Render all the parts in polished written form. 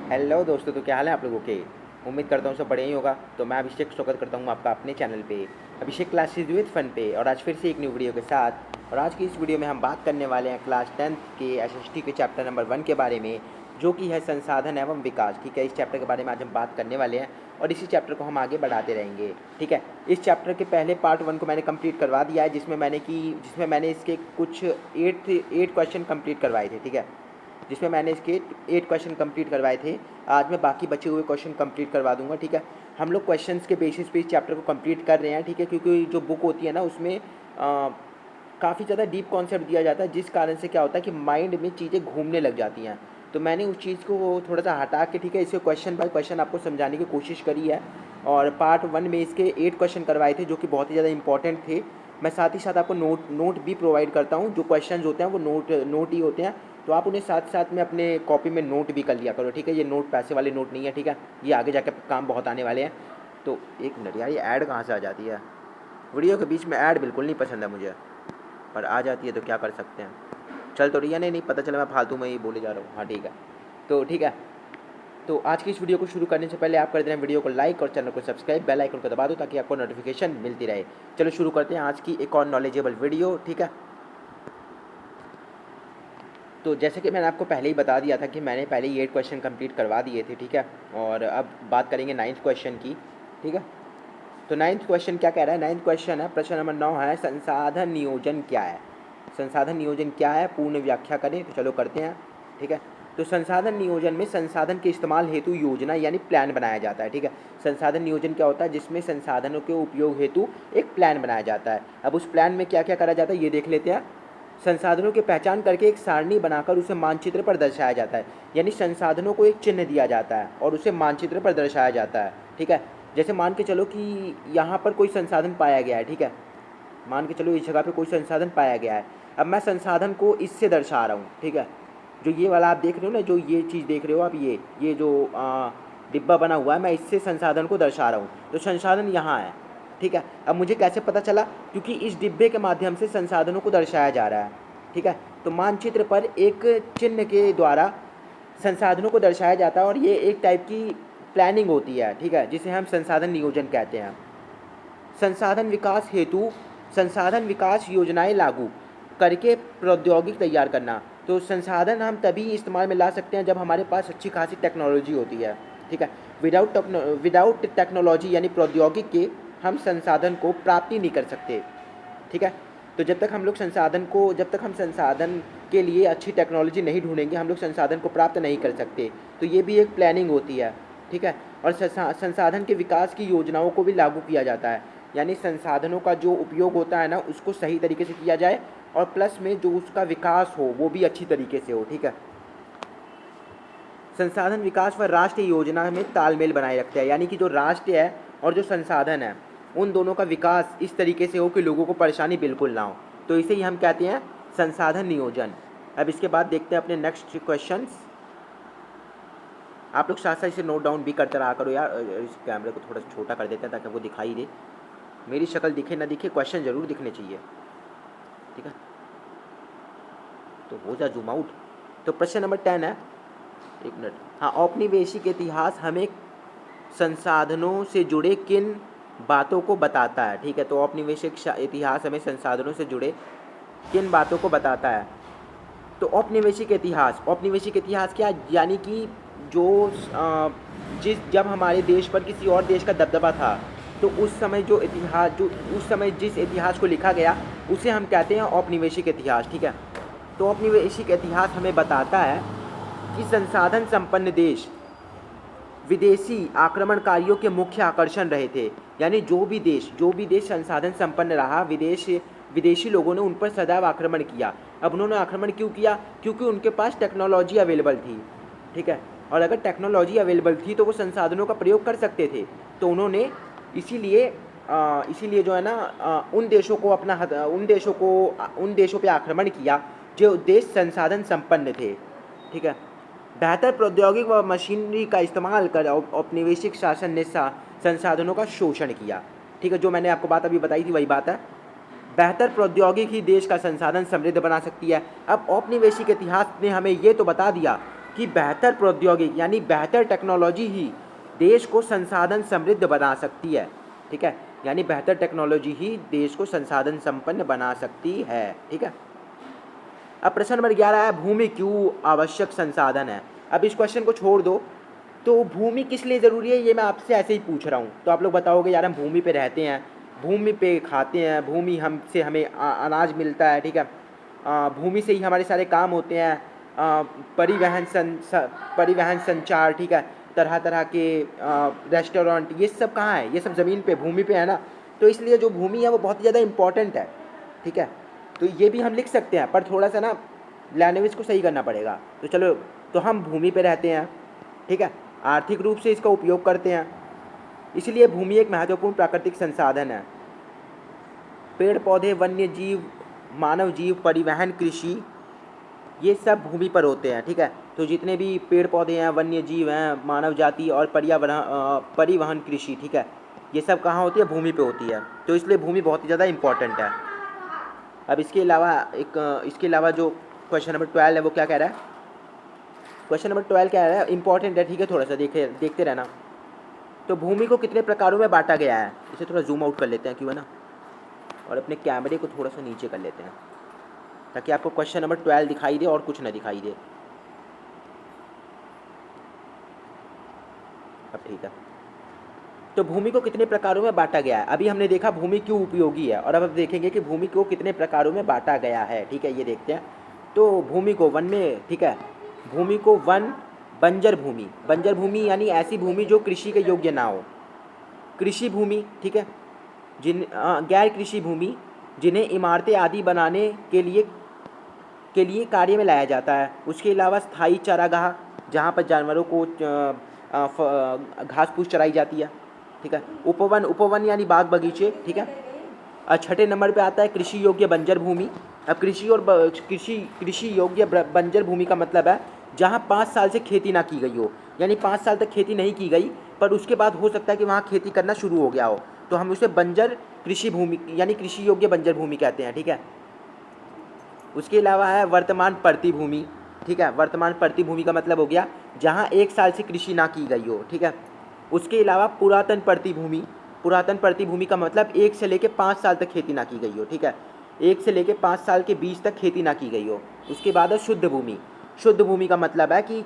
Hello दोस्तों, तो क्या हाल है आप लोगों के। उम्मीद करता हूँ सब बढ़िया ही होगा। तो मैं अभिषेक स्वागत करता हूँ आपका अपने चैनल पे, अभिषेक क्लासेज विद फन पे। और आज फिर से एक न्यू वीडियो के साथ। और आज की इस वीडियो में हम बात करने वाले हैं क्लास 10th के एसएसटी के चैप्टर नंबर 1 के बारे में, जो कि है संसाधन एवं विकास। ठीक है, इस चैप्टर के बारे में आज हम बात करने वाले हैं और इसी चैप्टर को हम आगे बढ़ाते रहेंगे। ठीक है, इस चैप्टर के पहले पार्ट 1 को मैंने कंप्लीट करवा दिया है, जिसमें मैंने इसके कुछ 8 क्वेश्चन कंप्लीट करवाए थे। ठीक है, जिसमें मैंने इसके 8 क्वेश्चन कंप्लीट करवाए थे। आज मैं बाकी बचे हुए क्वेश्चन कंप्लीट करवा दूंगा। ठीक है, हम लोग क्वेश्चंस के बेसिस पे इस चैप्टर को कंप्लीट कर रहे हैं। ठीक है, क्योंकि जो बुक होती है ना, उसमें काफ़ी ज़्यादा डीप कॉन्सेप्ट दिया जाता है, जिस कारण से क्या होता है कि माइंड में चीज़ें घूमने लग जाती हैं। तो मैंने उस चीज़ को थोड़ा सा हटा के, ठीक है, इसे क्वेश्चन बाय क्वेश्चन आपको समझाने की कोशिश करी है। और पार्ट 1 में इसके 8 क्वेश्चन करवाए थे, जो कि बहुत ही ज़्यादा इंपॉर्टेंट थे। मैं साथ ही साथ आपको नोट भी प्रोवाइड करता हूँ। जो क्वेश्चन होते हैं वो नोट ही होते हैं, तो आप उन्हें साथ साथ में अपने कॉपी में नोट भी कर लिया करो। ठीक है, ये नोट पैसे वाले नोट नहीं है। ठीक है, ये आगे जाकर काम बहुत आने वाले हैं। तो एक मिनट यार, ये ऐड कहाँ से आ जाती है। वीडियो के बीच में ऐड बिल्कुल नहीं पसंद है मुझे, पर आ जाती है तो क्या कर सकते हैं। चल तो रही है, नहीं पता चला मैं फालतू में ही बोले जा रहा हूँ। हाँ ठीक है, तो ठीक है। तो आज की इस वीडियो को शुरू करने से पहले आप कर देना वीडियो को लाइक और चैनल को सब्सक्राइब, बेल आइकन को दबा दो ताकि आपको नोटिफिकेशन मिलती रहे। चलो शुरू करते हैं आज की एक और नॉलेजेबल वीडियो। ठीक है, तो जैसे कि मैंने आपको पहले ही बता दिया था कि मैंने पहले ही 8 क्वेश्चन कंप्लीट करवा दिए थे। ठीक है, और अब बात करेंगे 9th क्वेश्चन की। ठीक है, तो 9th क्वेश्चन क्या कह रहा है। 9th क्वेश्चन है, प्रश्न नंबर 9 है, संसाधन नियोजन क्या है। संसाधन नियोजन क्या है, पूर्ण व्याख्या करें। तो चलो करते हैं। ठीक है, तो संसाधन नियोजन में संसाधन के इस्तेमाल हेतु योजना यानी प्लान बनाया जाता है। ठीक है, संसाधन नियोजन क्या होता है, जिसमें संसाधनों के उपयोग हेतु एक प्लान बनाया जाता है। अब उस प्लान में क्या क्या करा जाता है ये देख लेते हैं। संसाधनों की पहचान करके एक सारणी बनाकर उसे मानचित्र पर दर्शाया जाता है। यानी संसाधनों को एक चिन्ह दिया जाता है और उसे मानचित्र पर दर्शाया जाता है। ठीक है, जैसे मान के चलो कि यहाँ पर कोई संसाधन पाया गया है। ठीक है, मान के चलो इस जगह पे कोई संसाधन पाया गया है। अब मैं संसाधन को इससे दर्शा रहा हूँ। ठीक है, जो ये वाला आप देख रहे हो ना, जो ये चीज़ देख रहे हो आप, ये जो डिब्बा बना हुआ है, मैं इससे संसाधन को दर्शा रहा हूँ। तो संसाधन यहाँ है। ठीक है, अब मुझे कैसे पता चला, क्योंकि इस डिब्बे के माध्यम से संसाधनों को दर्शाया जा रहा है। ठीक है, तो मानचित्र पर एक चिन्ह के द्वारा संसाधनों को दर्शाया जाता है और ये एक टाइप की प्लानिंग होती है। ठीक है, जिसे हम संसाधन नियोजन कहते हैं। संसाधन विकास हेतु संसाधन विकास योजनाएं लागू करके प्रौद्योगिकी तैयार करना। तो संसाधन हम तभी इस्तेमाल में ला सकते हैं जब हमारे पास अच्छी खासी टेक्नोलॉजी होती है। ठीक है, विदाउट टेक्नोलॉजी यानी प्रौद्योगिकी के हम संसाधन को प्राप्ति नहीं कर सकते। ठीक है, तो जब तक हम संसाधन के लिए अच्छी टेक्नोलॉजी नहीं ढूंढेंगे, हम लोग संसाधन को प्राप्त नहीं कर सकते। तो ये भी एक प्लानिंग होती है। ठीक है, और संसाधन के विकास की योजनाओं को भी लागू किया जाता है। यानी संसाधनों का जो उपयोग होता है ना, उसको सही तरीके से किया जाए और प्लस में जो उसका विकास हो वो भी अच्छी तरीके से हो। ठीक है, संसाधन विकास व राष्ट्रीय योजना में तालमेल बनाए रखते हैं। यानी कि जो राष्ट्र है और जो संसाधन है, उन दोनों का विकास इस तरीके से हो कि लोगों को परेशानी बिल्कुल ना हो। तो इसे ही हम कहते हैं संसाधन नियोजन। अब इसके बाद देखते हैं अपने नेक्स्ट क्वेश्चंस। आप लोग साथ साथ इसे नोट डाउन भी करते रहा करो यार। इस कैमरे को थोड़ा छोटा कर देते हैं ताकि वो दिखाई दे, मेरी शक्ल दिखे ना दिखे, क्वेश्चन ज़रूर दिखने चाहिए। ठीक है, तो हो जा जूम आउट। तो प्रश्न नंबर 10 है, एक मिनट। हाँ, औपनिवेशिक इतिहास हमें संसाधनों से जुड़े किन बातों को बताता है। ठीक है, तो औपनिवेशिक इतिहास हमें संसाधनों से जुड़े किन बातों को बताता है। तो औपनिवेशिक इतिहास क्या, यानी कि जो जब हमारे देश पर किसी और देश का दबदबा था, तो उस समय उस समय जिस इतिहास को लिखा गया उसे हम कहते हैं औपनिवेशिक इतिहास। ठीक है, तो औपनिवेशिक इतिहास हमें बताता है कि संसाधन संपन्न देश विदेशी आक्रमणकारियों के मुख्य आकर्षण रहे थे। यानी जो भी देश संसाधन संपन्न रहा, विदेशी लोगों ने उन पर सदैव आक्रमण किया। अब उन्होंने आक्रमण क्यों किया, क्योंकि उनके पास टेक्नोलॉजी अवेलेबल थी। ठीक है, और अगर टेक्नोलॉजी अवेलेबल थी तो वो संसाधनों का प्रयोग कर सकते थे। तो उन्होंने इसीलिए जो है ना, उन देशों पे आक्रमण किया जो देश संसाधन संपन्न थे। ठीक है, बेहतर प्रौद्योगिकी व मशीनरी का इस्तेमाल कर औपनिवेशिक शासन ने संसाधनों का शोषण किया। ठीक है, जो मैंने आपको बात अभी बताई थी वही बात है। बेहतर प्रौद्योगिकी ही देश का संसाधन समृद्ध बना सकती है। अब औपनिवेशिक इतिहास ने हमें ये तो बता दिया कि बेहतर प्रौद्योगिकी यानी बेहतर टेक्नोलॉजी ही देश को संसाधन समृद्ध बना सकती है। ठीक है, यानी बेहतर टेक्नोलॉजी ही देश को संसाधन संपन्न बना सकती है। ठीक है, अब प्रश्न नंबर 11 है, भूमि क्यों आवश्यक संसाधन है। अब इस क्वेश्चन को छोड़ दो, तो भूमि किस लिए ज़रूरी है ये मैं आपसे ऐसे ही पूछ रहा हूँ। तो आप लोग बताओगे यार हम भूमि पे रहते हैं, भूमि पे खाते हैं, भूमि हमसे हमें अनाज मिलता है। ठीक है, भूमि से ही हमारे सारे काम होते हैं, परिवहन संचार। ठीक है, तरह तरह के रेस्टोरेंट, ये सब कहाँ है, ये सब ज़मीन पे भूमि पे है ना। तो इसलिए जो भूमि है वो बहुत ज़्यादा इम्पॉर्टेंट है। ठीक है, तो ये भी हम लिख सकते हैं, पर थोड़ा सा ना लैंग्वेज को सही करना पड़ेगा। तो चलो, तो हम भूमि पे रहते हैं। ठीक है, आर्थिक रूप से इसका उपयोग करते हैं, इसलिए भूमि एक महत्वपूर्ण प्राकृतिक संसाधन है। पेड़ पौधे, वन्य जीव, मानव जीव, परिवहन, कृषि, ये सब भूमि पर होते हैं। ठीक है, तो जितने भी पेड़ पौधे हैं, वन्य जीव हैं, मानव जाति और परिवहन, कृषि, ठीक है, ये सब कहाँ होती है, भूमि पे होती है। तो इसलिए भूमि बहुत ही ज़्यादा इम्पॉर्टेंट है। अब इसके अलावा जो क्वेश्चन नंबर 12 है वो क्या कह रहा है, क्वेश्चन नंबर 12 क्या है, इंपॉर्टेंट है। ठीक है, थोड़ा सा देखते रहना। तो भूमि को कितने प्रकारों में बांटा गया है, इसे थोड़ा जूम आउट कर लेते हैं, क्यों है ना, और अपने कैमरे को थोड़ा सा नीचे कर लेते हैं ताकि आपको क्वेश्चन नंबर 12 दिखाई दे और कुछ ना दिखाई दे। अब ठीक है, तो भूमि को कितने प्रकारों में बांटा गया है। अभी हमने देखा भूमि क्यों उपयोगी है, और अब देखेंगे कि भूमि को कितने प्रकारों में बांटा गया है। ठीक है, ये देखते हैं। तो भूमि को वन में, ठीक है, भूमि को वन, बंजर भूमि यानी ऐसी भूमि जो कृषि के योग्य ना हो, कृषि भूमि, ठीक है, गैर कृषि भूमि जिन्हें इमारतें आदि बनाने के लिए कार्य में लाया जाता है। उसके अलावा स्थायी चारागाह, जहाँ पर जानवरों को घास फूस चराई जाती है। ठीक है, उपवन यानी बाग बगीचे। ठीक है, छठे नंबर पे आता है कृषि योग्य बंजर भूमि। अब कृषि योग्य बंजर भूमि का मतलब है जहाँ 5 साल से खेती ना की गई हो, यानी 5 साल तक खेती नहीं की गई, पर उसके बाद हो सकता है कि वहाँ खेती करना शुरू हो गया हो, तो हम उसे बंजर कृषि भूमि यानी कृषि योग्य बंजर भूमि कहते हैं। ठीक है, उसके अलावा है वर्तमान परती भूमि। ठीक है, वर्तमान परती भूमि का मतलब हो गया जहाँ 1 साल से कृषि ना की गई हो। ठीक है, उसके अलावा पुरातन परती भूमि का मतलब 1 से लेकर 5 साल तक खेती ना की गई हो। ठीक है, 1 से लेकर 5 साल के बीच तक खेती ना की गई हो। उसके बाद है शुद्ध भूमि का मतलब है कि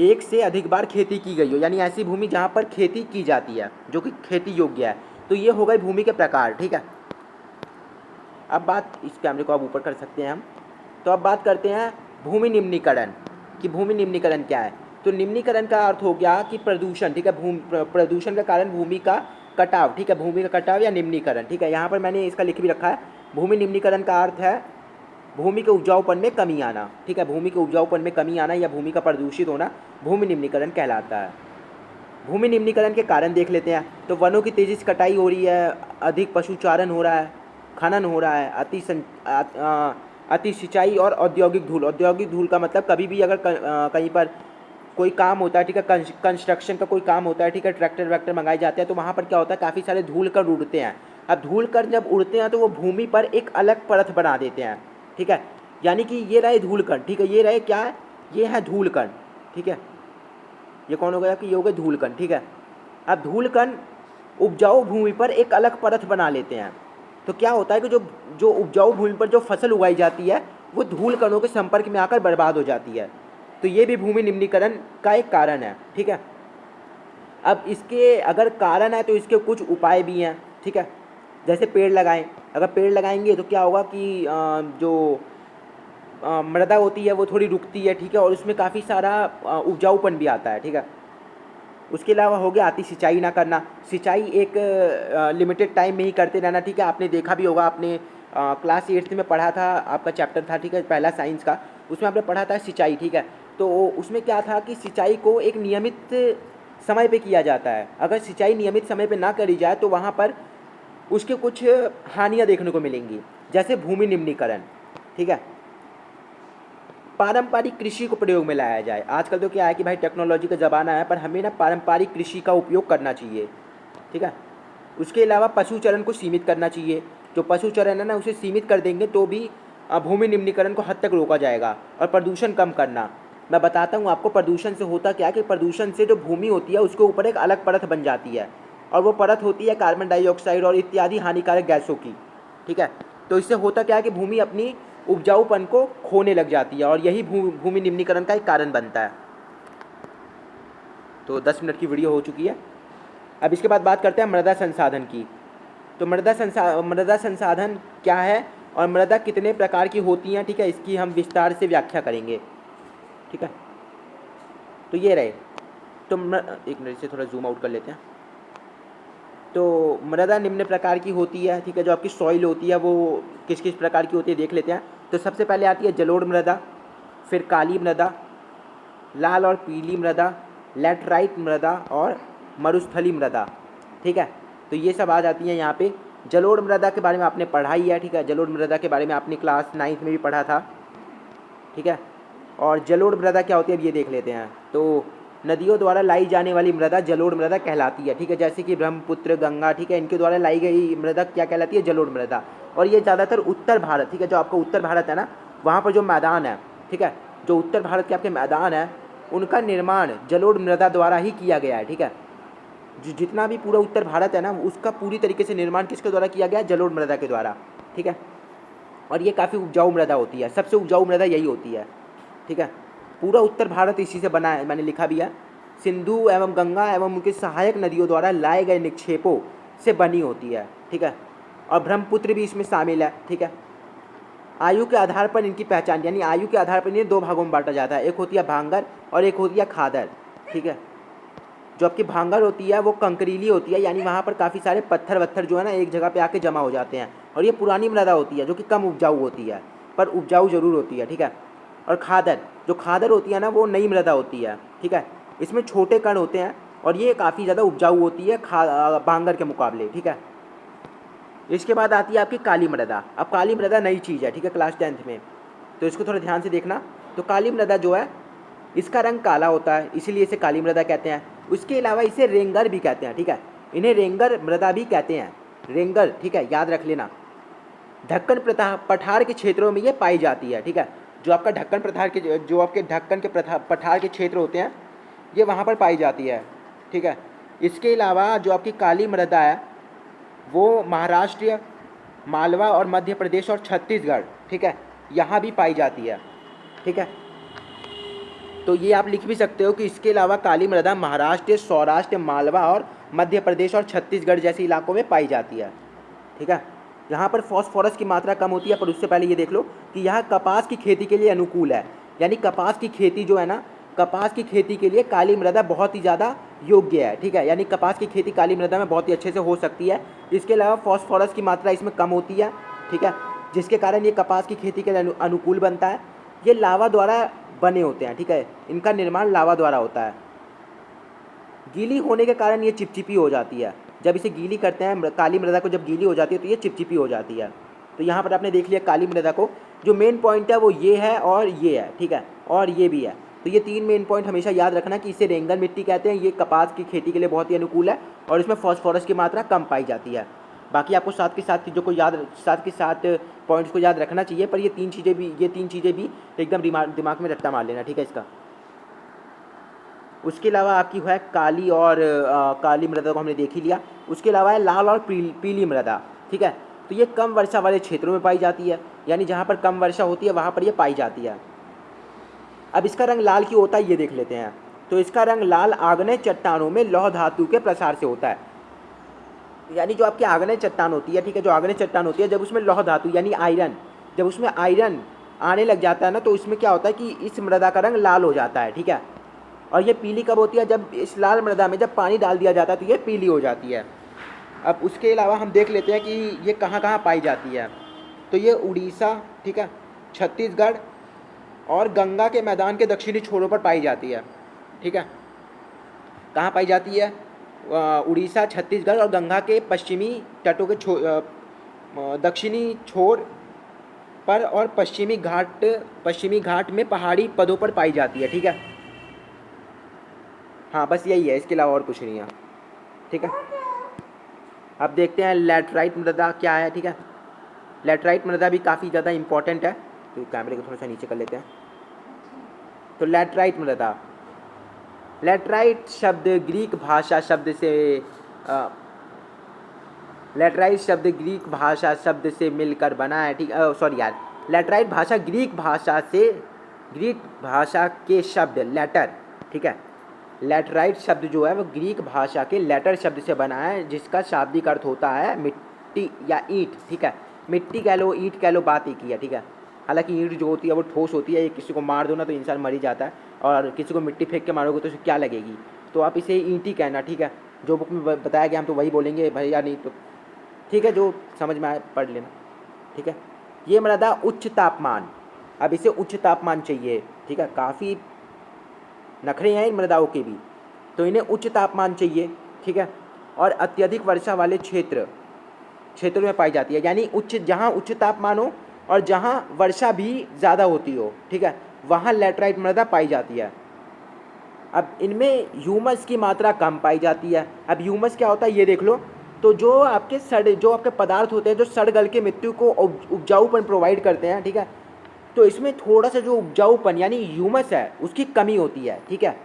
1 से अधिक बार खेती की गई हो, यानी ऐसी भूमि जहाँ पर खेती की जाती है जो कि खेती योग्य है। तो ये हो गए भूमि के प्रकार। ठीक है, अब बात, इस कैमरे को आप ऊपर कर सकते हैं हम। तो अब बात करते हैं भूमि निम्नीकरण, कि भूमि निम्नीकरण क्या है। तो निम्नीकरण का अर्थ हो गया कि प्रदूषण। ठीक है, प्रदूषण का कारण भूमि का कटाव। ठीक है, भूमि का कटाव या निम्नीकरण। ठीक है, यहाँ पर मैंने इसका लिख भी रखा है। भूमि निम्नीकरण का अर्थ है भूमि के उपजाऊपन में कमी आना। ठीक है, भूमि के उपजाऊपन में कमी आना या भूमि का प्रदूषित होना भूमि निम्नीकरण कहलाता है। भूमि निम्नीकरण के कारण देख लेते हैं। तो वनों की तेजी से कटाई हो रही है, अधिक पशुचारण हो रहा है, खनन हो रहा है, अति सिंचाई और औद्योगिक धूल का मतलब कभी भी अगर कहीं पर कोई काम होता है, ठीक है, कंस्ट्रक्शन का कोई काम होता है, ठीक है, ट्रैक्टर वैक्टर मंगाए जाते हैं, तो वहाँ पर क्या होता है, काफ़ी सारे धूल कण उड़ते हैं। अब धूल कण जब उड़ते हैं तो वो भूमि पर एक अलग परत बना देते हैं। ठीक है, यानी कि ये रहे धूल कण। ठीक है, ये रहे क्या है, ये है धूल कण। ठीक है, ये कौन हो गया कि ये हो गए धूल कण। ठीक है, अब धूल कण उपजाऊ भूमि पर एक अलग परत बना लेते हैं। तो क्या होता है कि जो उपजाऊ भूमि पर जो फसल उगाई जाती है वो धूल कणों के संपर्क में आकर बर्बाद हो जाती है। तो ये भी भूमि निम्नीकरण का एक कारण है। ठीक है, अब इसके अगर कारण है तो इसके कुछ उपाय भी हैं। ठीक है, जैसे पेड़ लगाएं। अगर पेड़ लगाएंगे तो क्या होगा कि जो मृदा होती है वो थोड़ी रुकती है। ठीक है, और उसमें काफ़ी सारा उपजाऊपन भी आता है। ठीक है, उसके अलावा हो गया अति सिंचाई ना करना। सिंचाई एक लिमिटेड टाइम में ही करते रहना। ठीक है, आपने देखा भी होगा, आपने क्लास 8th में पढ़ा था, आपका चैप्टर था, ठीक है, पहला साइंस का, उसमें आपने पढ़ा था सिंचाई। ठीक है, तो उसमें क्या था कि सिंचाई को एक नियमित समय पे किया जाता है। अगर सिंचाई नियमित समय पे ना करी जाए तो वहाँ पर उसके कुछ हानियाँ देखने को मिलेंगी, जैसे भूमि निम्नीकरण। ठीक है, पारंपरिक कृषि को प्रयोग में लाया जाए। आजकल तो क्या है कि भाई टेक्नोलॉजी का ज़माना है, पर हमें ना पारंपरिक कृषि का उपयोग करना चाहिए। ठीक है, उसके अलावा पशुचरण को सीमित करना चाहिए। जो पशुचरण है ना उसे सीमित कर देंगे तो भी भूमि निम्नीकरण को हद तक रोका जाएगा। और प्रदूषण कम करना, मैं बताता हूँ आपको प्रदूषण से होता क्या है कि प्रदूषण से जो भूमि होती है उसके ऊपर एक अलग परत बन जाती है, और वो परत होती है कार्बन डाइऑक्साइड और इत्यादि हानिकारक गैसों की, ठीक है। तो इससे होता क्या है कि भूमि अपनी उपजाऊपन को खोने लग जाती है, और यही भूमि निम्नीकरण का एक कारण बनता है। तो 10 मिनट की वीडियो हो चुकी है। अब इसके बाद बात करते हैं मृदा संसाधन की। तो मृदा संसाधन क्या है और मृदा कितने प्रकार की होती हैं, ठीक है, इसकी हम विस्तार से व्याख्या करेंगे, ठीक है। तो ये रहे। तो एक मिनट से थोड़ा जूम आउट कर लेते हैं। तो मृदा निम्न प्रकार की होती है, ठीक है। जो आपकी सॉइल होती है वो किस किस प्रकार की होती है देख लेते हैं। तो सबसे पहले आती है जलोढ़ मृदा, फिर काली मृदा, लाल और पीली मृदा, लैटराइट मृदा और मरुस्थली मृदा, ठीक है। तो ये सब आ जाती हैं यहाँ पे। जलोढ़ मृदा के बारे में आपने पढ़ा ही है, ठीक है। जलोढ़ मृदा के बारे में आपने क्लास 9th में भी पढ़ा था, ठीक है। और जलोढ़ मृदा क्या होती है अब ये देख लेते हैं। तो नदियों द्वारा लाई जाने वाली मृदा जलोढ़ मृदा कहलाती है, ठीक है। जैसे कि ब्रह्मपुत्र, गंगा, ठीक है, इनके द्वारा लाई गई मृदा क्या कहलाती है, जलोढ़ मृदा। और ये ज़्यादातर उत्तर भारत, ठीक है, जो आपका उत्तर भारत है ना, वहाँ पर जो मैदान है, ठीक है, जो उत्तर भारत के आपके मैदान है उनका निर्माण जलोढ़ मृदा द्वारा ही किया गया है, ठीक है। जितना भी पूरा उत्तर भारत है ना उसका पूरी तरीके से निर्माण किसके द्वारा किया गया है, जलोढ़ मृदा के द्वारा, ठीक है। और ये काफ़ी उपजाऊ मृदा होती है, सबसे उपजाऊ मृदा यही होती है, ठीक है। पूरा उत्तर भारत इसी से बना है, मैंने लिखा भी है। सिंधु एवं गंगा एवं उनके सहायक नदियों द्वारा लाए गए निक्षेपों से बनी होती है, ठीक है। और ब्रह्मपुत्र भी इसमें शामिल है, ठीक है। आयु के आधार पर इनकी पहचान, यानी आयु के आधार पर इन्हें दो भागों में बांटा जाता है, एक होती है भांगर और एक होती है खादर, ठीक है। जो आपकी भांगर होती है वो कंकरीली होती है, यानी वहाँ पर काफ़ी सारे पत्थर वत्थर जो है ना एक जगह पे आके जमा हो जाते हैं, और ये पुरानी मृदा होती है जो कि कम उपजाऊ होती है, पर उपजाऊ जरूर होती है, ठीक है। और खादर, जो खादर होती है ना वो नई मृदा होती है, ठीक है। इसमें छोटे कण होते हैं और ये काफ़ी ज़्यादा उपजाऊ होती है भांगर के मुकाबले, ठीक है। इसके बाद आती है आपकी काली मृदा। अब काली मृदा नई चीज़ है, ठीक है, क्लास 10th में, तो इसको थोड़ा ध्यान से देखना। तो काली मृदा जो है इसका रंग काला होता है, इसीलिए इसे काली मृदा कहते हैं। उसके अलावा इसे रेंगर भी कहते हैं, ठीक है, इन्हें रेंगर मृदा भी कहते हैं, रेंगर, ठीक है, याद रख लेना। ढक्कन पठार के क्षेत्रों में ये पाई जाती है, ठीक है। जो आपका ढक्कन पठार के जो आपके ढक्कन के पठार के क्षेत्र होते हैं ये वहाँ पर पाई जाती है, ठीक है। इसके अलावा जो आपकी काली मृदा है वो महाराष्ट्र, मालवा और मध्य प्रदेश और छत्तीसगढ़, ठीक है, यहाँ भी पाई जाती है, ठीक है। तो ये आप लिख भी सकते हो कि इसके अलावा काली मृदा महाराष्ट्र, सौराष्ट्र, मालवा और मध्य प्रदेश और छत्तीसगढ़ जैसे इलाकों में पाई जाती है, ठीक है। यहाँ पर फॉस्फोरस की मात्रा कम होती है, पर उससे पहले ये देख लो कि यहाँ कपास की खेती के लिए अनुकूल है, यानी कपास की खेती जो है ना, कपास की खेती के लिए काली मृदा बहुत ही ज़्यादा योग्य है, ठीक है। यानी कपास की खेती काली मृदा में बहुत ही अच्छे से हो सकती है। इसके अलावा फॉस्फोरस की मात्रा इसमें कम होती है, ठीक है, जिसके कारण ये कपास की खेती के लिए अनुकूल बनता है। ये लावा द्वारा बने होते हैं, ठीक है, इनका निर्माण लावा द्वारा होता है। गीली होने के कारण ये चिपचिपी हो जाती है, जब इसे गीली करते हैं काली मृदा को, जब गीली हो जाती है तो ये चिपचिपी हो जाती है। तो यहाँ पर आपने देख लिया काली मृदा को, जो मेन पॉइंट है वो ये है और ये है, ठीक है, और ये भी है। तो ये तीन मेन पॉइंट हमेशा याद रखना कि इसे रेंगन मिट्टी कहते हैं, ये कपास की खेती के लिए बहुत ही अनुकूल है और इसमें फॉस्फोरस की मात्रा कम पाई जाती है। बाकी आपको साथ के साथ चीज़ों को साथ के साथ पॉइंट्स को याद रखना चाहिए, पर ये तीन चीज़ें भी एकदम दिमाग में रट्टा मार लेना, ठीक है इसका। उसके अलावा आपकी है काली और काली मृदा को हमने देख ही लिया। उसके अलावा है लाल और पीली मृदा, ठीक है। तो ये कम वर्षा वाले क्षेत्रों में पाई जाती है, यानी जहाँ पर कम वर्षा होती है वहाँ पर ये पाई जाती है। अब इसका रंग लाल क्यों होता है ये देख लेते हैं। तो इसका रंग लाल आग्नेय चट्टानों में लौह धातु के प्रसार से होता है, यानी जो आपकी आग्नेय चट्टान होती है, ठीक है, जो आग्नेय चट्टान होती है जब उसमें लौह धातु यानी आयरन, जब उसमें आयरन आने लग जाता है ना तो इसमें क्या होता है कि इस मृदा का रंग लाल हो जाता है, ठीक है। और ये पीली कब होती है, जब इस लाल मृदा में जब पानी डाल दिया जाता है तो ये पीली हो जाती है। अब उसके अलावा हम देख लेते हैं कि ये कहाँ कहाँ पाई जाती है। तो ये उड़ीसा, ठीक है, छत्तीसगढ़ और गंगा के मैदान के दक्षिणी छोरों पर पाई जाती है, ठीक है। कहाँ पाई जाती है, उड़ीसा, छत्तीसगढ़ और गंगा के पश्चिमी तटों के दक्षिणी छोर पर और पश्चिमी घाट में पहाड़ी पदों पर पाई जाती है, ठीक है। हाँ बस यही है, इसके अलावा और कुछ नहीं है, ठीक है। अब देखते हैं लैटराइट मृदा क्या है, ठीक है। लैटराइट मृदा भी काफ़ी ज़्यादा इंपॉर्टेंट है, तो कैमरे को थोड़ा सा नीचे कर लेते हैं। तो लैटराइट मृदा, लैटराइट शब्द ग्रीक भाषा शब्द से लैटराइट शब्द ग्रीक भाषा शब्द से मिलकर बना है, ठीक, सॉरी यार, लैटराइट भाषा ग्रीक भाषा से, ग्रीक भाषा के शब्द लेटर, ठीक है, लैटराइट शब्द जो है वो ग्रीक भाषा के लेटर शब्द से बना है, जिसका शाब्दिक अर्थ होता है मिट्टी या ईंट, ठीक है, मिट्टी कह लो, ईंट कह लो, बात एक ही है, ठीक है। हालांकि ईंट जो होती है वो ठोस होती है, ये किसी को मार दो ना तो इंसान मर ही जाता है, और किसी को मिट्टी फेंक के मारोगे तो उसे क्या लगेगी, तो आप इसे ईंट ही कहना, ठीक है। जो बुक में बताया गया हम तो वही बोलेंगे भैया, नहीं तो ठीक है, जो समझ में आए पढ़ लेना, ठीक है। ये मृदा उच्च तापमान, अब इसे उच्च तापमान चाहिए, ठीक है, काफ़ी नखरे हैं इन मृदाओं के भी, तो इन्हें उच्च तापमान चाहिए, ठीक है, और अत्यधिक वर्षा वाले क्षेत्रों में पाई जाती है, यानी उच्च, जहाँ उच्च तापमान हो और जहाँ वर्षा भी ज़्यादा होती हो, ठीक है, वहाँ लैटराइट मृदा पाई जाती है। अब इनमें ह्यूमस की मात्रा कम पाई जाती है। अब ह्यूमस क्या होता है ये देख लो, तो जो आपके पदार्थ होते हैं जो सड़ गल के मिट्टी को उपजाऊपन प्रोवाइड करते हैं, ठीक है, तो इसमें थोड़ा सा जो उपजाऊपन यानी ह्यूमस है उसकी कमी होती है, ठीक है।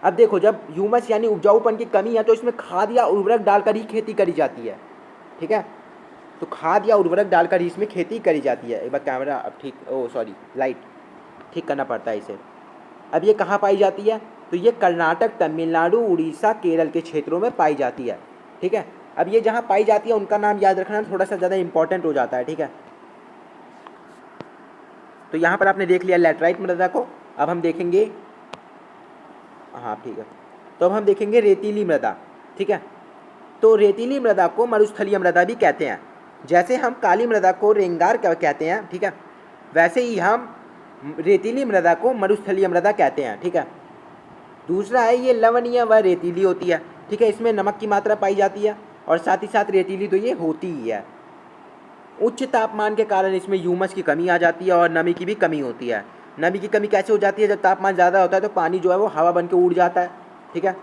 अब देखो, जब ह्यूमस यानी उपजाऊपन की कमी है तो इसमें खाद या उर्वरक डालकर ही खेती करी जाती है, ठीक है, तो खाद या उर्वरक डालकर ही इसमें खेती करी जाती है। एक बार कैमरा अब ठीक, सॉरी लाइट ठीक करना पड़ता है इसे। अब ये कहाँ पाई जाती है, तो ये कर्नाटक, तमिलनाडु, उड़ीसा, केरल के क्षेत्रों में पाई जाती है, ठीक है। अब ये जहाँ पाई जाती है उनका नाम याद रखना थोड़ा सा ज़्यादा इंपॉर्टेंट हो जाता है, ठीक है। तो यहाँ पर आपने देख लिया लैटराइट मृदा को। अब हम देखेंगे, हाँ ठीक है, तो अब हम देखेंगे रेतीली मृदा, ठीक है। तो रेतीली मृदा को मरुस्थलीय मृदा भी कहते हैं, जैसे हम काली मृदा को रेंगार कहते हैं, ठीक है, वैसे ही हम रेतीली मृदा को मरुस्थलीय मृदा कहते हैं, ठीक है। दूसरा है ये लवणीय व रेतीली होती है, ठीक है, इसमें नमक की मात्रा पाई जाती है और साथ ही साथ रेतीली तो ये होती ही है। उच्च तापमान के कारण इसमें ह्यूमस की कमी आ जाती है और नमी की भी कमी होती है। नमी की कमी कैसे हो जाती है, जब तापमान ज़्यादा होता है तो पानी जो है वो हवा बन के उड़ जाता है, ठीक है,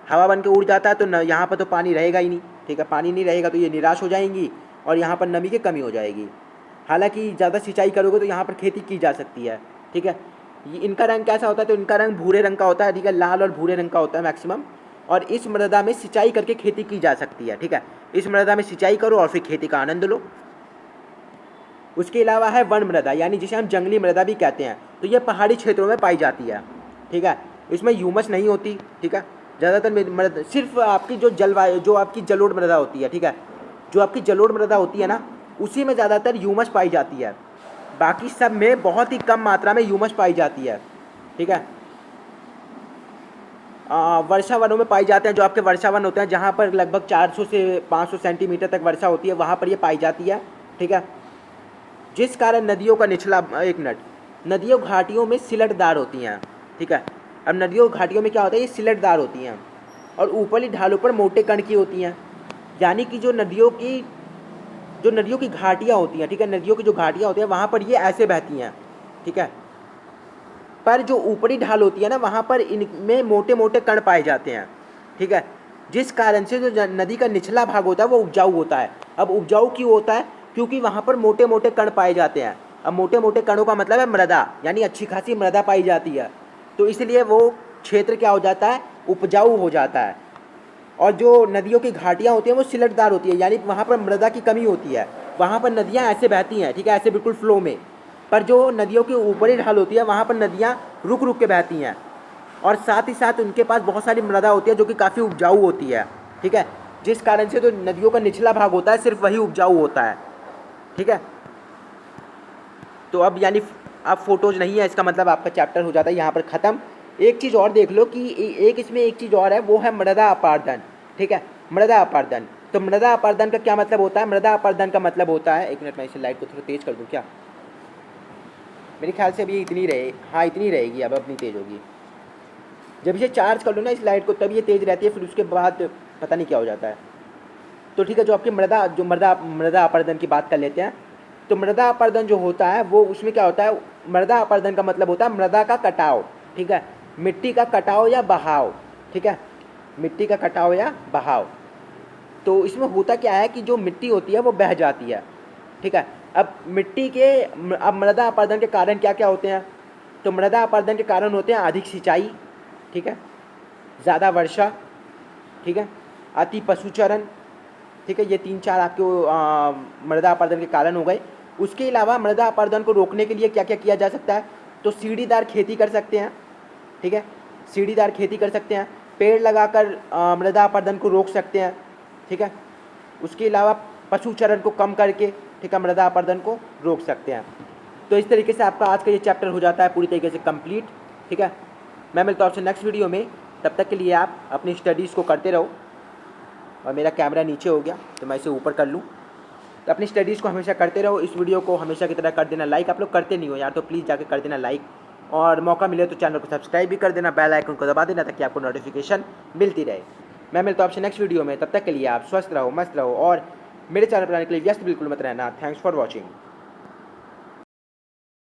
हवा बन के उड़ जाता है तो यहाँ पर तो पानी रहेगा ही नहीं, ठीक है, पानी नहीं रहेगा तो ये निराश हो जाएंगी और यहाँ पर नमी की कमी हो जाएगी। हालांकि ज़्यादा सिंचाई करोगे तो यहाँ पर खेती की जा सकती है, ठीक है। इनका रंग कैसा होता है, तो इनका रंग भूरे रंग का होता है, ठीक है, लाल और भूरे रंग का होता है मैक्सिमम, और इस मृदा में सिंचाई करके खेती की जा सकती है, ठीक है। इस मृदा में सिंचाई करो और फिर खेती का आनंद लो। उसके अलावा है वन मृदा, यानी जिसे हम जंगली मृदा भी कहते हैं, तो ये पहाड़ी क्षेत्रों में पाई जाती है, ठीक है। इसमें ह्यूमस नहीं होती, ठीक है, ज़्यादातर सिर्फ आपकी जो आपकी जलोढ़ मृदा होती है, ठीक है, जो आपकी जलोढ़ मृदा होती है ना, उसी में ज़्यादातर ह्यूमस पाई जाती है, बाकी सब में बहुत ही कम मात्रा में ह्यूमस पाई जाती है, ठीक है। वर्षा वनों में पाई जाते हैं, जो आपके वर्षा वन होते हैं जहाँ पर लगभग 400 से 500 सेंटीमीटर तक वर्षा होती है, वहाँ पर ये पाई जाती है, ठीक है। जिस कारण नदियों का निचला, एक मिनट, नदियों घाटियों में सिलटदार होती हैं, ठीक है। अब नदियों घाटियों में क्या होता है, ये सिलटदार होती हैं और ऊपरी ढालों पर मोटे कण की होती हैं, यानी कि जो नदियों की घाटियाँ होती हैं, ठीक है, नदियों की जो घाटियाँ होती हैं वहाँ पर ये ऐसे बहती हैं, ठीक है, पर जो ऊपरी ढाल होती है ना वहाँ पर इनमें मोटे मोटे कण पाए जाते हैं, ठीक है, जिस कारण से जो नदी का निचला भाग होता है वो उपजाऊ होता है। अब उपजाऊ क्यों होता है, क्योंकि वहाँ पर मोटे मोटे कण पाए जाते हैं। अब मोटे मोटे कणों का मतलब है मृदा, यानी अच्छी खासी मृदा पाई जाती है, तो इसलिए वो क्षेत्र क्या हो जाता है, उपजाऊ हो जाता है। और जो नदियों की घाटियाँ होती हैं वो सिलटदार होती है, यानी वहाँ पर मृदा की कमी होती है, वहाँ पर नदियाँ ऐसे बहती हैं, ठीक है, ऐसे बिल्कुल फ्लो में। पर जो नदियों की ऊपरी ढाल होती है वहाँ पर नदियाँ रुक रुक के बहती हैं और साथ ही साथ उनके पास बहुत सारी मृदा होती है जो कि काफ़ी उपजाऊ होती है, ठीक है, जिस कारण से जो नदियों का निचला भाग होता है सिर्फ वही उपजाऊ होता है, ठीक है। तो अब यानी अब फोटोज नहीं है, इसका मतलब आपका चैप्टर हो जाता है यहाँ पर ख़त्म। एक चीज़ और देख लो कि इसमें एक चीज़ और है, वो है मृदा अपारदन, ठीक है, मृदा अपारदन। तो मृदा अपारदन का क्या मतलब होता है, मृदा अपारदन का मतलब होता है, एक मिनट मैं इसे लाइट को थोड़ा तेज़ कर दूँ क्या, मेरे ख्याल से अभी इतनी रहे, हाँ इतनी रहेगी, अब अपनी तेज़ होगी। जब इसे चार्ज कर लो ना इस लाइट को तब ये तेज़ रहती है, फिर उसके बाद पता नहीं क्या हो जाता है। तो ठीक है, जो आपकी मृदा अपर्दन की बात कर लेते हैं। तो मृदा अपर्दन जो होता है वो उसमें क्या होता है, मृदा अपर्दन का मतलब होता है मृदा का कटाव, ठीक है, मिट्टी का कटाव या बहाव, ठीक है, मिट्टी का कटाव या बहाव। तो इसमें होता क्या है कि जो मिट्टी होती है वो बह जाती है, ठीक है। अब मृदा अपर्दन के कारण क्या क्या होते हैं, तो मृदा अपरदन के कारण होते हैं अधिक सिंचाई, ठीक है, ज़्यादा वर्षा, ठीक है, अति पशुचरण, ठीक है, ये 3-4 आपके मृदा अपरदन के कारण हो गए। उसके अलावा मृदा अपरदन को रोकने के लिए क्या क्या किया जा सकता है, तो सीढ़ीदार खेती कर सकते हैं, ठीक है, सीढ़ीदार खेती कर सकते हैं, पेड़ लगाकर मृदा अपरदन को रोक सकते हैं, ठीक है। उसके अलावा पशुचरण को कम करके, ठीक है, मृदा अपरदन को रोक सकते हैं। तो इस तरीके से आपका आज का ये चैप्टर हो जाता है पूरी तरीके से कंप्लीट, ठीक है। मैं मिलता हूँ आपसे नेक्स्ट वीडियो में, तब तक के लिए आप अपनी स्टडीज़ को करते रहो। और मेरा कैमरा नीचे हो गया तो मैं इसे ऊपर कर लूँ, तो अपनी स्टडीज़ को हमेशा करते रहो। इस वीडियो को हमेशा की तरह कर देना लाइक, आप लोग करते नहीं हो यार, तो प्लीज़ जाके कर देना लाइक, और मौका मिले तो चैनल को सब्सक्राइब भी कर देना, बेल आइकन को दबा देना ताकि आपको नोटिफिकेशन मिलती रहे। मैं मिलता हूँ आपसे नेक्स्ट वीडियो में, तब तक के लिए आप स्वस्थ रहो, मस्त रहो, और मेरे चैनल पर आने के लिए व्यस्त बिल्कुल मत रहना। Thanks for watching.